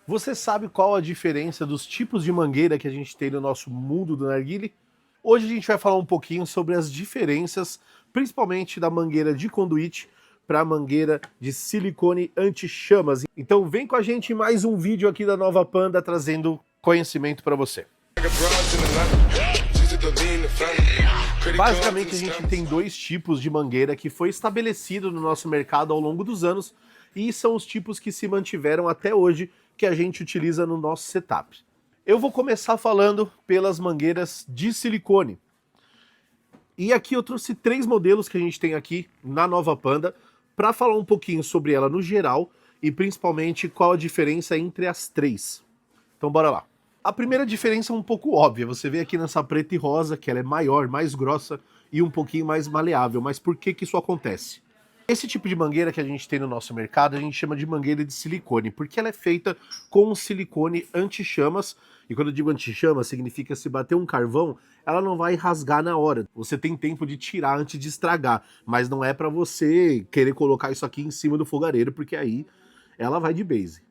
Você sabe qual a diferença dos tipos de mangueira que a gente tem no nosso mundo do narguilé? Hoje a gente vai falar um pouquinho sobre as diferenças, principalmente da mangueira de conduíte para a mangueira de silicone anti-chamas. Então vem com a gente em mais um vídeo aqui da Nova Panda trazendo conhecimento para você. Basicamente a gente tem dois tipos de mangueira que foi estabelecido no nosso mercado ao longo dos anos e são os tipos que se mantiveram até hoje que a gente utiliza no nosso setup. Eu vou começar falando pelas mangueiras de silicone. E aqui eu trouxe três modelos que a gente tem aqui na Nova Panda para falar um pouquinho sobre ela no geral e principalmente qual a diferença entre as três. Então bora lá. A primeira diferença é um pouco óbvia, você vê aqui nessa preta e rosa que ela é maior, mais grossa e um pouquinho mais maleável, mas por que isso acontece? Esse tipo de mangueira que a gente tem no nosso mercado, a gente chama de mangueira de silicone, porque ela é feita com um silicone anti-chamas, e quando eu digo anti-chamas, significa se bater um carvão, ela não vai rasgar na hora. Você tem tempo de tirar antes de estragar, mas não é para você querer colocar isso aqui em cima do fogareiro, porque aí ela vai de base.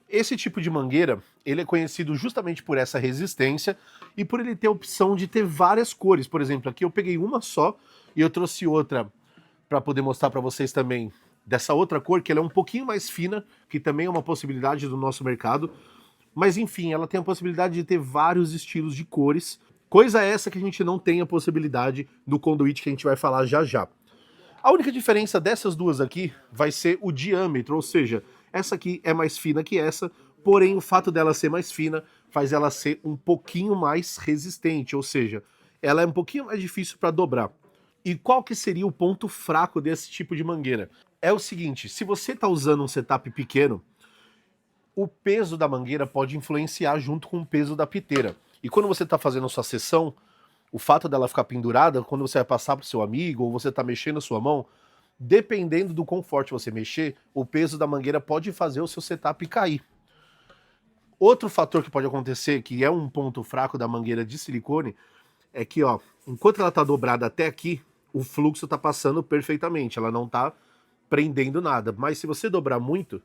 Esse tipo de mangueira, ele é conhecido justamente por essa resistência e por ele ter a opção de ter várias cores. Por exemplo, aqui eu peguei uma só e eu trouxe outra para poder mostrar para vocês também dessa outra cor, que ela é um pouquinho mais fina, que também é uma possibilidade do nosso mercado. Mas enfim, ela tem a possibilidade de ter vários estilos de cores, coisa essa que a gente não tem a possibilidade no conduíte que a gente vai falar já já. A única diferença dessas duas aqui vai ser o diâmetro, ou seja, essa aqui é mais fina que essa, porém o fato dela ser mais fina faz ela ser um pouquinho mais resistente, ou seja, ela é um pouquinho mais difícil para dobrar. E qual que seria o ponto fraco desse tipo de mangueira? É o seguinte, se você está usando um setup pequeno, o peso da mangueira pode influenciar junto com o peso da piteira. E quando você está fazendo a sua sessão, o fato dela ficar pendurada, quando você vai passar para o seu amigo ou você está mexendo a sua mão, dependendo do quão forte você mexer, o peso da mangueira pode fazer o seu setup cair. Outro fator que pode acontecer, que é um ponto fraco da mangueira de silicone, é que, ó, enquanto ela está dobrada até aqui, o fluxo está passando perfeitamente, ela não está prendendo nada. Mas se você dobrar muito,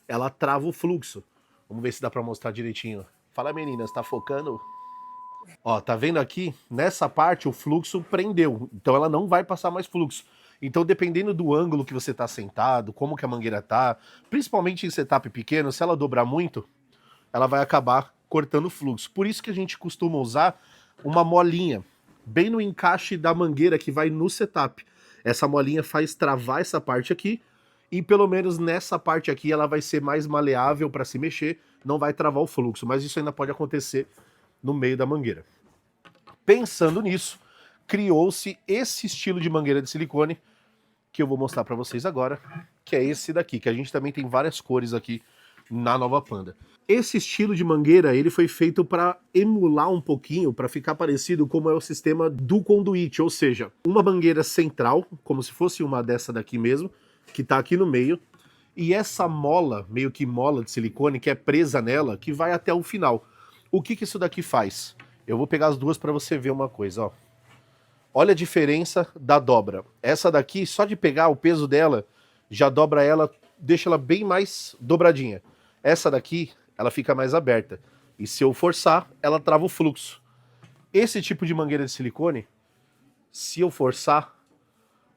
ela trava o fluxo. Vamos ver se dá para mostrar direitinho. Fala, meninas, tá focando? Ó, tá vendo aqui? Nessa parte o fluxo prendeu, então ela não vai passar mais fluxo. Então, dependendo do ângulo que você tá sentado, como que a mangueira tá, principalmente em setup pequeno, se ela dobrar muito, ela vai acabar cortando o fluxo. Por isso que a gente costuma usar uma molinha bem no encaixe da mangueira que vai no setup. Essa molinha faz travar essa parte aqui e pelo menos nessa parte aqui ela vai ser mais maleável para se mexer, não vai travar o fluxo, mas isso ainda pode acontecer no meio da mangueira. Pensando nisso, criou-se esse estilo de mangueira de silicone que eu vou mostrar para vocês agora, que é esse daqui, que a gente também tem várias cores aqui na Nova Panda. Esse estilo de mangueira, ele foi feito para emular um pouquinho, para ficar parecido como é o sistema do conduíte, ou seja, uma mangueira central, como se fosse uma dessa daqui mesmo, que está aqui no meio, e essa mola, meio que mola de silicone, que é presa nela, que vai até o final. O que que isso daqui faz? Eu vou pegar as duas para você ver uma coisa, ó. Olha a diferença da dobra. Essa daqui, só de pegar o peso dela, já dobra ela, deixa ela bem mais dobradinha. Essa daqui, ela fica mais aberta. E se eu forçar, ela trava o fluxo. Esse tipo de mangueira de silicone, se eu forçar,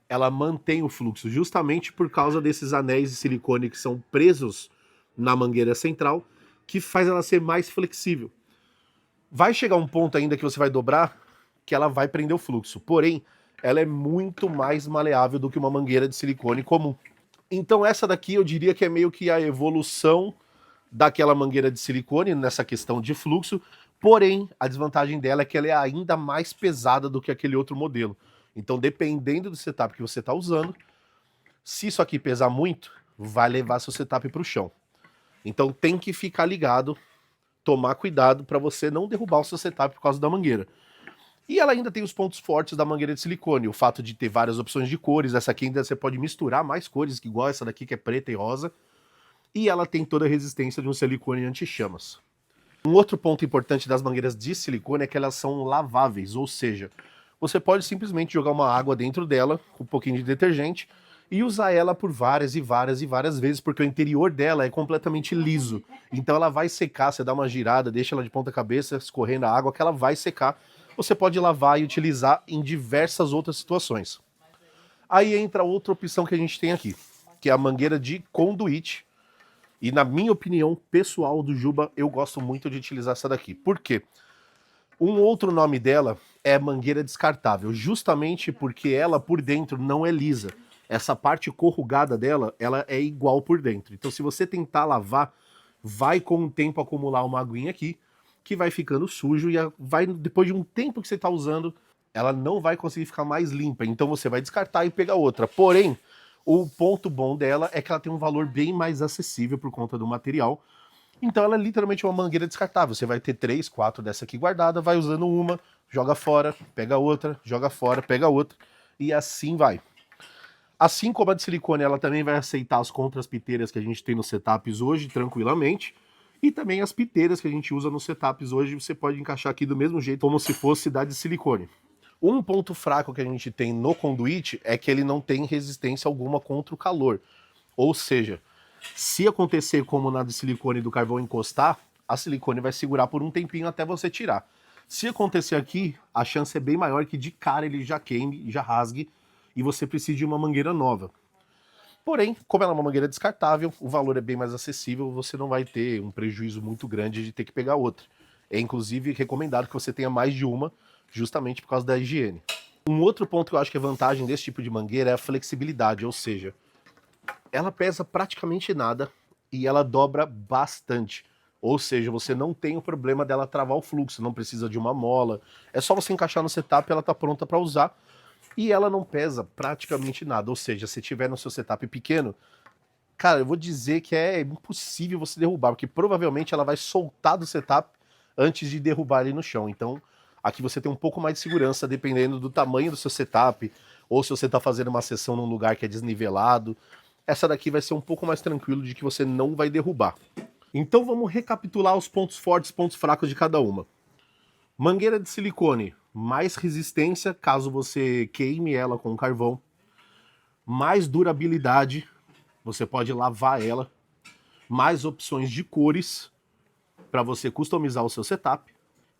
ela mantém o fluxo, justamente por causa desses anéis de silicone que são presos na mangueira central, que faz ela ser mais flexível. Vai chegar um ponto ainda que você vai dobrar, que ela vai prender o fluxo. Porém, ela é muito mais maleável do que uma mangueira de silicone comum. Então essa daqui eu diria que é meio que a evolução daquela mangueira de silicone nessa questão de fluxo, porém a desvantagem dela é que ela é ainda mais pesada do que aquele outro modelo. Então dependendo do setup que você está usando, se isso aqui pesar muito, vai levar seu setup para o chão. Então tem que ficar ligado, tomar cuidado para você não derrubar o seu setup por causa da mangueira. E ela ainda tem os pontos fortes da mangueira de silicone, o fato de ter várias opções de cores, essa aqui ainda você pode misturar mais cores, igual essa daqui que é preta e rosa, e ela tem toda a resistência de um silicone anti-chamas. Um outro ponto importante das mangueiras de silicone é que elas são laváveis, ou seja, você pode simplesmente jogar uma água dentro dela, com um pouquinho de detergente, e usar ela por várias e várias e várias vezes, porque o interior dela é completamente liso. Então ela vai secar, você dá uma girada, deixa ela de ponta cabeça, escorrendo a água, que ela vai secar. Você pode lavar e utilizar em diversas outras situações. Aí entra outra opção que a gente tem aqui, que é a mangueira de conduíte. E na minha opinião pessoal do Juba, eu gosto muito de utilizar essa daqui. Por quê? Um outro nome dela é mangueira descartável, justamente porque ela por dentro não é lisa. Essa parte corrugada dela, ela é igual por dentro. Então se você tentar lavar, vai com o tempo acumular uma aguinha aqui, que vai ficando sujo e vai, depois de um tempo que você está usando, ela não vai conseguir ficar mais limpa. Então você vai descartar e pegar outra. Porém, o ponto bom dela é que ela tem um valor bem mais acessível por conta do material. Então ela é literalmente uma mangueira descartável. Você vai ter 3, 4 dessa aqui guardada, vai usando uma, joga fora, pega outra, joga fora, pega outra, e assim vai. Assim como a de silicone, ela também vai aceitar as contras-piteiras que a gente tem nos setups hoje, tranquilamente. E também as piteiras que a gente usa nos setups hoje, você pode encaixar aqui do mesmo jeito, como se fosse da de silicone. Um ponto fraco que a gente tem no conduíte é que ele não tem resistência alguma contra o calor. Ou seja, se acontecer como na de silicone do carvão encostar, a silicone vai segurar por um tempinho até você tirar. Se acontecer aqui, a chance é bem maior que de cara ele já queime, já rasgue e você precise de uma mangueira nova. Porém, como ela é uma mangueira descartável, o valor é bem mais acessível, você não vai ter um prejuízo muito grande de ter que pegar outra. É inclusive recomendado que você tenha mais de uma, justamente por causa da higiene. Um outro ponto que eu acho que é vantagem desse tipo de mangueira é a flexibilidade, ou seja, ela pesa praticamente nada e ela dobra bastante. Ou seja, você não tem o problema dela travar o fluxo, não precisa de uma mola. É só você encaixar no setup e ela está pronta para usar. E ela não pesa praticamente nada. Ou seja, se tiver no seu setup pequeno, cara, eu vou dizer que é impossível você derrubar, porque provavelmente ela vai soltar do setup antes de derrubar ele no chão. Então, aqui você tem um pouco mais de segurança dependendo do tamanho do seu setup, ou se você está fazendo uma sessão num lugar que é desnivelado. Essa daqui vai ser um pouco mais tranquilo de que você não vai derrubar. Então vamos recapitular os pontos fortes e pontos fracos de cada uma. Mangueira de silicone, mais resistência caso você queime ela com carvão. Mais durabilidade, você pode lavar ela. Mais opções de cores para você customizar o seu setup.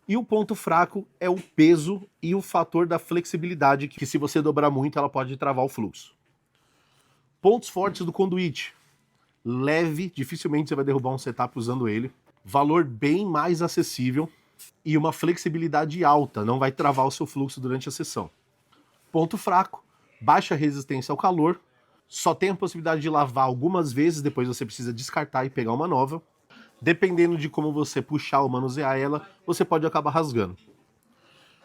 E o ponto fraco é o peso e o fator da flexibilidade, que se você dobrar muito ela pode travar o fluxo. Pontos fortes do conduíte. Leve, dificilmente você vai derrubar um setup usando ele. Valor bem mais acessível e uma flexibilidade alta, não vai travar o seu fluxo durante a sessão. Ponto fraco, baixa resistência ao calor, só tem a possibilidade de lavar algumas vezes, depois você precisa descartar e pegar uma nova. Dependendo de como você puxar ou manusear ela, você pode acabar rasgando.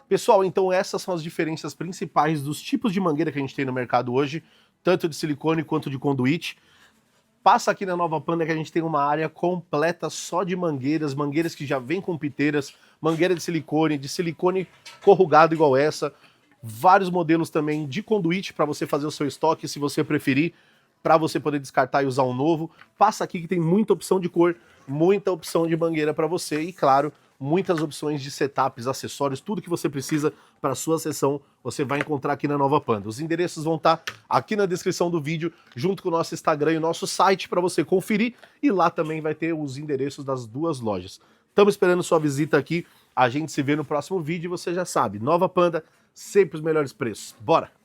Pessoal, então essas são as diferenças principais dos tipos de mangueira que a gente tem no mercado hoje, tanto de silicone quanto de conduíte. Passa aqui na Nova Panda que a gente tem uma área completa só de mangueiras, mangueiras que já vêm com piteiras, mangueira de silicone corrugado igual essa, vários modelos também de conduíte para você fazer o seu estoque, se você preferir, para você poder descartar e usar um novo. Passa aqui que tem muita opção de cor, muita opção de mangueira para você e, claro, muitas opções de setups, acessórios, tudo que você precisa para a sua sessão, você vai encontrar aqui na Nova Panda. Os endereços vão estar aqui na descrição do vídeo, junto com o nosso Instagram e o nosso site para você conferir, e lá também vai ter os endereços das duas lojas. Estamos esperando sua visita aqui, a gente se vê no próximo vídeo e você já sabe, Nova Panda, sempre os melhores preços. Bora!